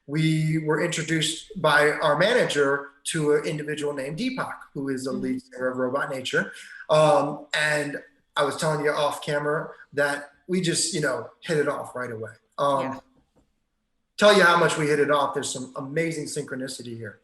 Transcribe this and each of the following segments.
we were introduced by our manager to an individual named Deepak, who is the lead singer of Robot Nature. And I was telling you off camera that we just, hit it off right away. Tell you how much we hit it off. There's some amazing synchronicity here.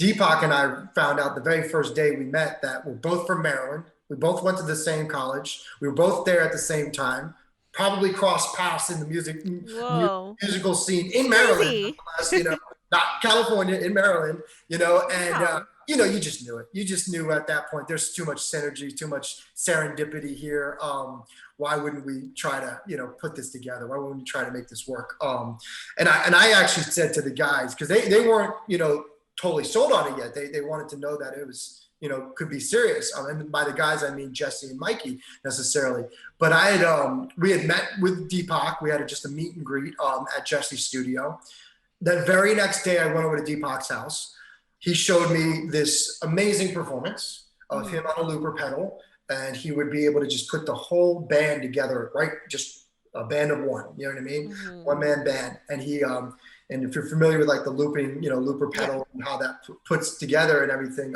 Deepak and I found out the very first day we met that we're both from Maryland. We both went to the same college. We were both there at the same time. Probably crossed paths in the musical scene in Maryland, not California, in Maryland, and you just knew it. You just knew at that point, there's too much synergy, too much serendipity here. Why wouldn't we try to, put this together? Why wouldn't we try to make this work? And I actually said to the guys, because they weren't, totally sold on it yet. They wanted to know that it was, could be serious. And by the guys, I mean Jesse and Mikey necessarily. But we had met with Deepak. We had just a meet and greet at Jesse's studio. That very next day, I went over to Deepak's house. He showed me this amazing performance of him on a looper pedal, and he would be able to just put the whole band together, right? Just a band of one, you know what I mean? One man band. And he, and if you're familiar with like the looping, looper pedal and how that puts together and everything,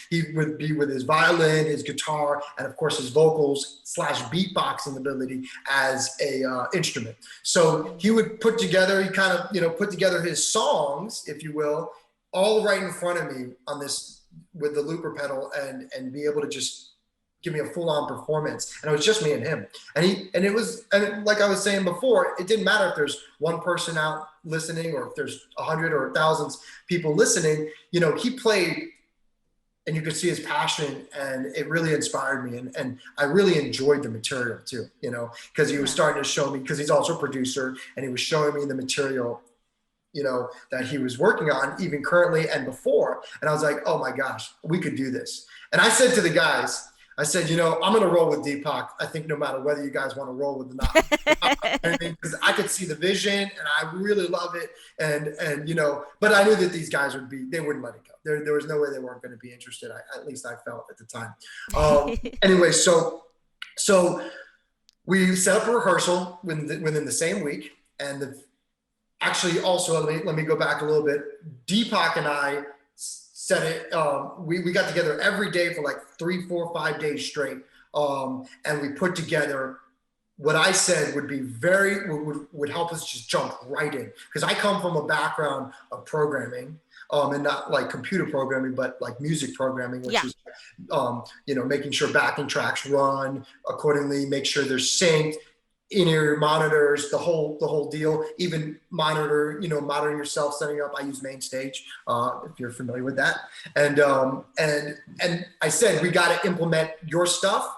he would be with his violin, his guitar, and of course his vocals / beatboxing ability as a instrument. So he would put together, he kind of, put together his songs, if you will, all right in front of me on this with the looper pedal and be able to just give me a full-on performance. And it was just me and him. And like I was saying before, it didn't matter if there's one person out listening or if there's 100 or thousands people listening, he played and you could see his passion, and it really inspired me. And I really enjoyed the material too, because he was starting to show me, because he's also a producer, and he was showing me the material that he was working on even currently and before. And I was like, oh my gosh, we could do this. And I said to the guys, I said, I'm going to roll with Deepak. I think no matter whether you guys want to roll with or not, because I could see the vision and I really love it. And but I knew that these guys they wouldn't let it go. There was no way they weren't going to be interested. At least I felt at the time. Anyway, so we set up a rehearsal within the same week. And actually also, let me go back a little bit. Deepak and I said it, we got together every day for like 3, 4, 5 days straight. And we put together what I said would be would help us just jump right in. Because I come from a background of programming, and not like computer programming, but like music programming, which is, making sure backing tracks run accordingly, make sure they're synced, in-ear monitors, the whole deal, even monitoring yourself, setting up. I use MainStage, if you're familiar with that. And I said, we got to implement your stuff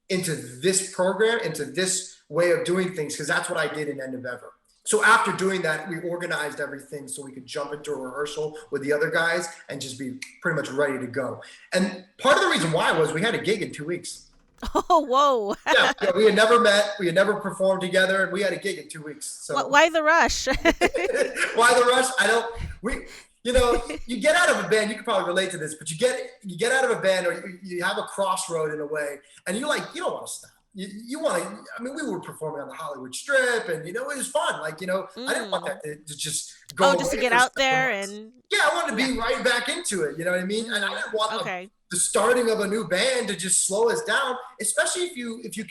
into this program, into this way of doing things, because that's what I did in End of Ever. So after doing that, we organized everything so we could jump into a rehearsal with the other guys and just be pretty much ready to go. And part of the reason why was we had a gig in 2 weeks. Oh, whoa. Yeah, we had never met. We had never performed together. And we had a gig in 2 weeks. So why the rush? Why the rush? You get out of a band, you could probably relate to this, but you get out of a band, or you have a crossroad in a way, and you don't want to stop. You want to, we were performing on the Hollywood Strip, and, it was fun. Like, I didn't want that to just go away. Just to get out there and. Yeah, I wanted to be right back into it. You know what I mean? And I didn't want the starting of a new band to just slow us down, especially if you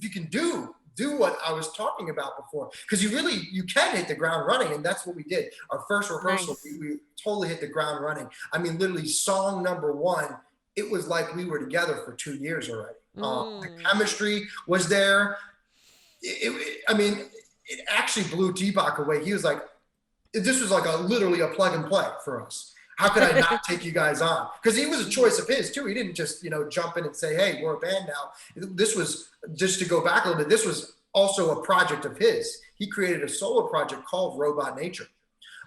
can do what I was talking about before, because you can hit the ground running, and that's what we did. Our first rehearsal, nice. we totally hit the ground running. Literally song number 1, it was like we were together for 2 years already. The chemistry was there. It actually blew Deepak away. He was like, this was like literally a plug and play for us. How could I not take you guys on? Because it was a choice of his too. He didn't just, jump in and say, hey, we're a band now. This was, just to go back a little bit, this was also a project of his. He created a solo project called Robot Nature.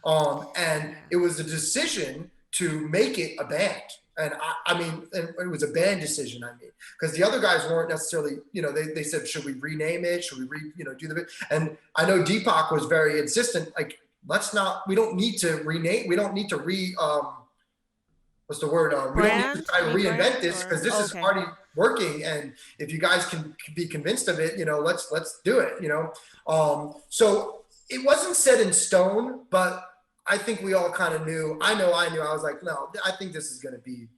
And it was a decision to make it a band. And it was a band decision, because the other guys weren't necessarily, they said, should we rename it? Should we do the bit? And I know Deepak was very insistent, like, we don't need to rename, we don't need to what's the word? We don't need to try to reinvent this, because this is already working. And if you guys can be convinced of it, let's do it, So it wasn't set in stone, but I think we all kind of knew. I knew. I was like, no, I think this is going to be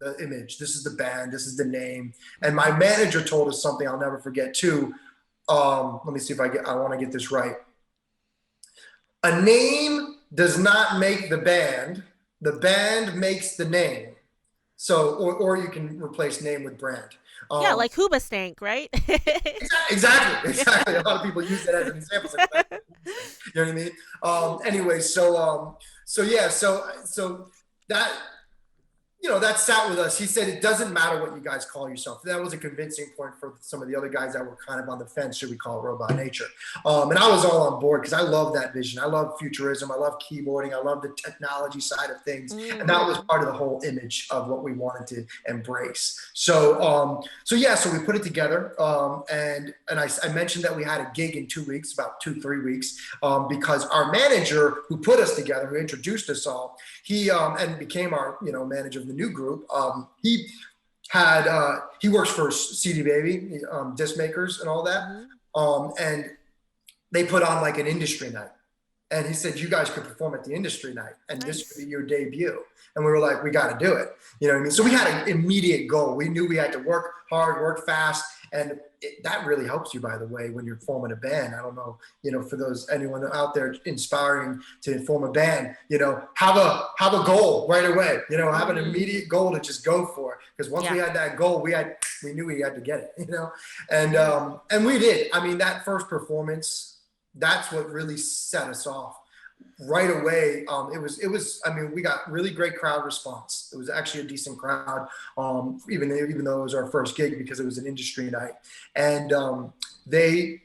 the image. This is the band. This is the name. And my manager told us something I'll never forget too. Let me see if I want to get this right. A name does not make the band makes the name. So, or you can replace name with brand. Yeah, like Hoobastank, right? Exactly. A lot of people use that as an example. Like, you know what I mean? Anyway, so that, that sat with us. He said, it doesn't matter what you guys call yourself. That was a convincing point for some of the other guys that were kind of on the fence. Should we call it Robot Nature? And I was all on board because I love that vision. I love futurism. I love keyboarding. I love the technology side of things. And that was part of the whole image of what we wanted to embrace. So we put it together. And I mentioned that we had a gig in 2 weeks, about 2-3 weeks, because our manager who put us together, who introduced us all, he and became our manager of the new group. He works for CD Baby, disc makers and all that. And they put on like an industry night. And he said, you guys could perform at the industry night and this could be your debut. And we were like, we got to do it. You know what I mean? So we had an immediate goal. We knew we had to work hard, work fast. And that really helps you, by the way, when you're forming a band. I don't know, for anyone out there inspiring to form a band, have a goal right away, have an immediate goal to just go for it. Because once we had that goal, we knew we had to get it, and we did. I mean, that first performance, that's what really set us off right away. It was, I mean, we got really great crowd response. It was actually a decent crowd, even though it was our first gig, because it was an industry night. And they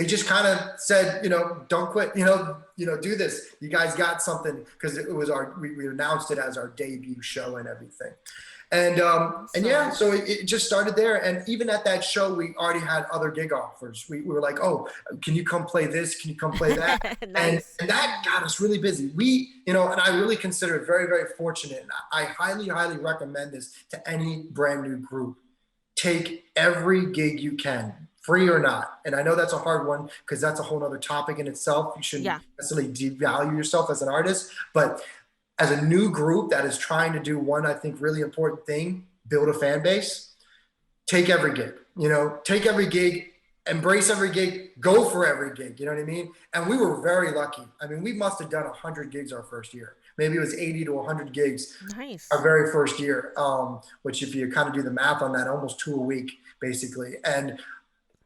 just kind of said, don't quit, do this. You guys got something, because it was we announced it as our debut show and everything. And so it just started there. And even at that show, we already had other gig offers. We were like, oh, can you come play this? Can you come play that? Nice. and that got us really busy. And I really consider it very, very fortunate. And I highly, highly recommend this to any brand new group. Take every gig you can, free or not. And I know that's a hard one because that's a whole other topic in itself. You shouldn't necessarily devalue yourself as an artist, but as a new group that is trying to do one, I think, really important thing, build a fan base, take every gig, take every gig, embrace every gig, go for every gig, you know what I mean? And we were very lucky. I mean, we must have done 100 gigs our first year. Maybe it was 80 to 100 gigs our very first year, which if you kind of do the math on that, almost 2 a week, basically. And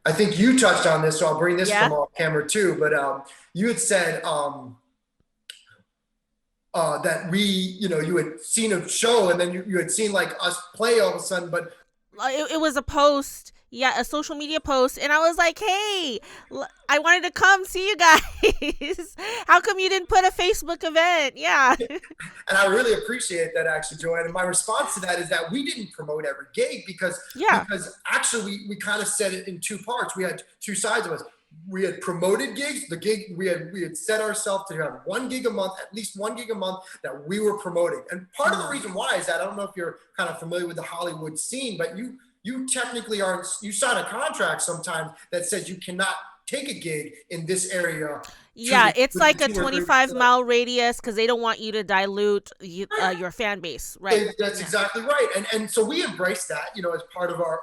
I think you touched on this, so I'll bring this from off camera too, but you had said, that you had seen a show and then you had seen like us play all of a sudden, but it was a post, a social media post, and I was like, hey, I wanted to come see you guys. How come you didn't put a Facebook event? And I really appreciate that, actually, Joanna. And my response to that is that we didn't promote every gig because actually we kind of said it in two parts. We had two sides of us. We had promoted gigs. The gig we had set ourselves to have 1 gig a month, at least 1 gig a month that we were promoting. And part of the reason why is that, I don't know if you're kind of familiar with the Hollywood scene, but you technically aren't. You sign a contract sometimes that says you cannot take a gig in this area. It's like a 25-mile radius because they don't want you to dilute your fan base, right? That's exactly right. And so we embraced that, as part of our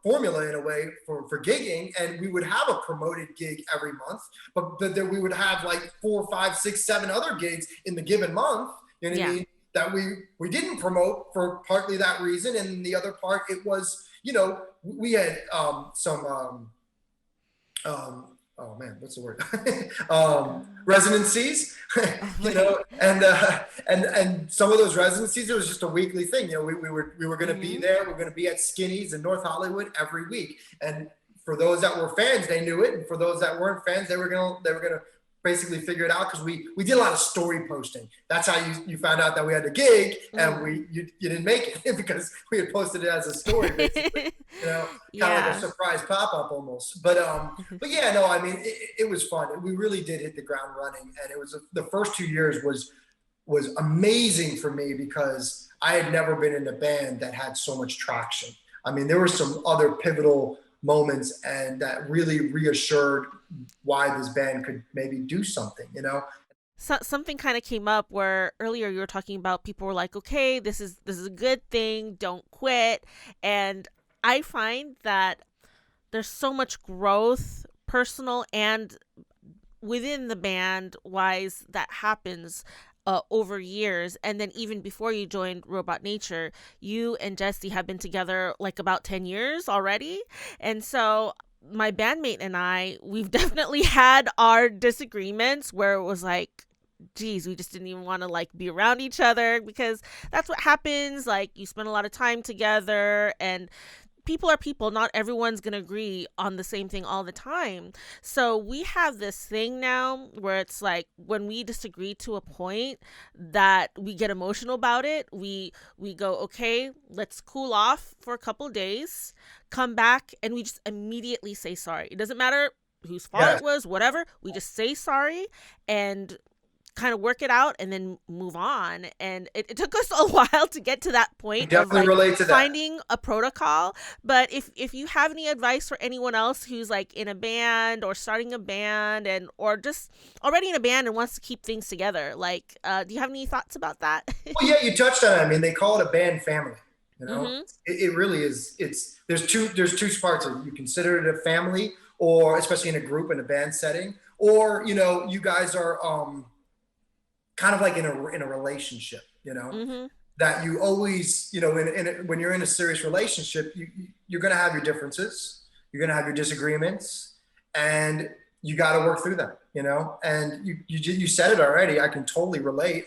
formula in a way for gigging, and we would have a promoted gig every month, but then we would have like 4, 5, 6, 7 other gigs in the given month, you know what I mean, that we didn't promote for partly that reason, and the other part, it was, we had oh man, what's the word? Residencies, and some of those residencies, it was just a weekly thing. We were going to be there. We're going to be at Skinny's in North Hollywood every week. And for those that were fans, they knew it. And for those that weren't fans, they were going to basically figure it out, because we did a lot of story posting. That's how you found out that we had a gig, and you didn't make it because we had posted it as a story, basically. Kind of like a surprise pop-up almost. But yeah, no, I mean, it was fun. We really did hit the ground running, and it was the first 2 years was amazing for me because I had never been in a band that had so much traction. I mean, there were some other pivotal moments, and that really reassured why this band could maybe do something, you know? Something kind of came up where earlier you were talking about people were like, okay, this is a good thing, don't quit. And I find that there's so much growth, personal and within the band wise, that happens over years. And then even before you joined Robot Nature, you and Jesse have been together like about 10 years already. And so my bandmate and we've definitely had our disagreements where it was like, geez, we just didn't even want to like be around each other, because that's what happens. Like, you spend a lot of time together, and people are people. Not everyone's going to agree on the same thing all the time. So we have this thing now where it's like, when we disagree to a point that we get emotional about it, we go, okay, let's cool off for a couple days, come back, and we just immediately say sorry. It doesn't matter whose fault Yeah. it was, whatever. We just say sorry and kind of work it out and then move on. And it took us a while to get to that I point of definitely like relate to that. finding a protocol. But if you have any advice for anyone else who's like in a band or starting a band, and or just already in a band and wants to keep things together, like do you have any thoughts about that? Well, yeah, you touched on it. I mean, they call it a band family. You know, Mm-hmm. it really is. It's there's two parts of it. You consider it a family, or especially in a group in a band setting, or you guys are kind of like in a relationship. Mm-hmm. That you always when you're in a serious relationship, you're going to have your differences, you're going to have your disagreements, and you got to work through them. And you said it already. I can totally relate.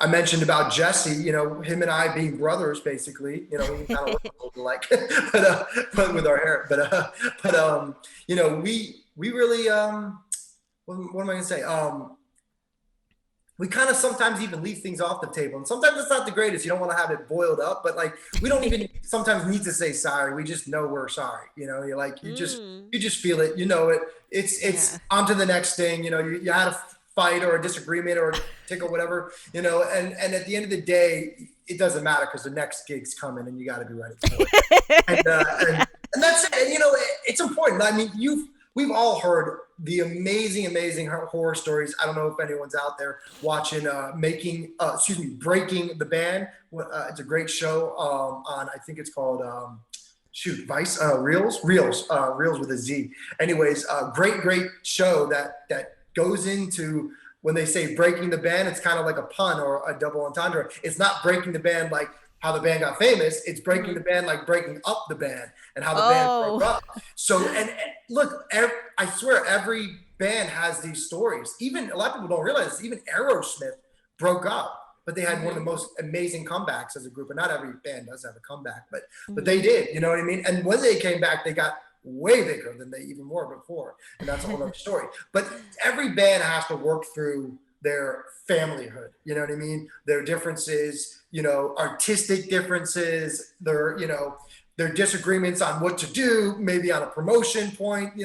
I mentioned about Jesse, him and I being brothers, basically, we kind of look a little alike, but with our hair, we really, what am I going to say? We kind of sometimes even leave things off the table, and sometimes it's not the greatest. You don't want to have it boiled up, but like, we don't even sometimes need to say sorry. We just know we're sorry. You're like, you just feel it, it's Yeah. on to the next thing. You had a fight or a disagreement or a tickle, whatever, and at the end of the day, it doesn't matter, because the next gig's coming and you got to be ready for it. And that's it. It's important. I mean, we've all heard the amazing horror stories. I don't know if anyone's out there watching Breaking the Band. It's a great show on, I think it's called Vice, Reels with a Z. Anyways, great show that goes into, when they say breaking the band, it's kind of like a pun or a double entendre. It's not breaking the band like how the band got famous. It's breaking the band like breaking up the band, and how the band broke up. So, and look, I swear every band has these stories. Even a lot of people don't realize this, even Aerosmith broke up, but they had one of the most amazing comebacks as a group. And not every band does have a comeback, but they did, you know what I mean? And when they came back, they got way bigger than they even were before. And that's a whole other story. But every band has to work through their familyhood, you know what I mean? Their differences, artistic differences, their disagreements on what to do, maybe on a promotion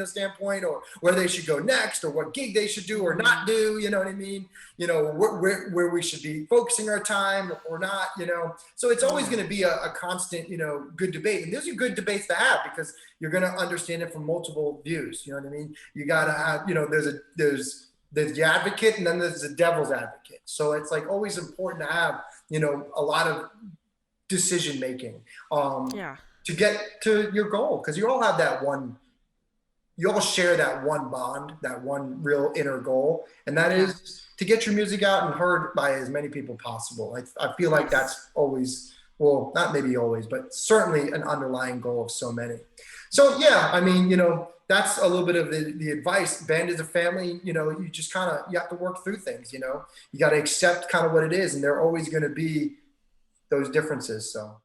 standpoint, or where they should go next, or what gig they should do or not do, you know what I mean? Where we should be focusing our time or not, So it's always going to be a constant, good debate. And those are good debates to have, because you're going to understand it from multiple views, you know what I mean? You got to have, there's the advocate, and then there's the devil's advocate. So it's like always important to have, a lot of decision making. Yeah. To get to your goal, because you all share that one bond, that one real inner goal, and that is to get your music out and heard by as many people possible. I feel like that's always, well, not maybe always, but certainly an underlying goal of so many. So yeah, I mean, that's a little bit of the advice. Band is a family, you just you have to work through things, you got to accept kind of what it is, and there are always going to be those differences. So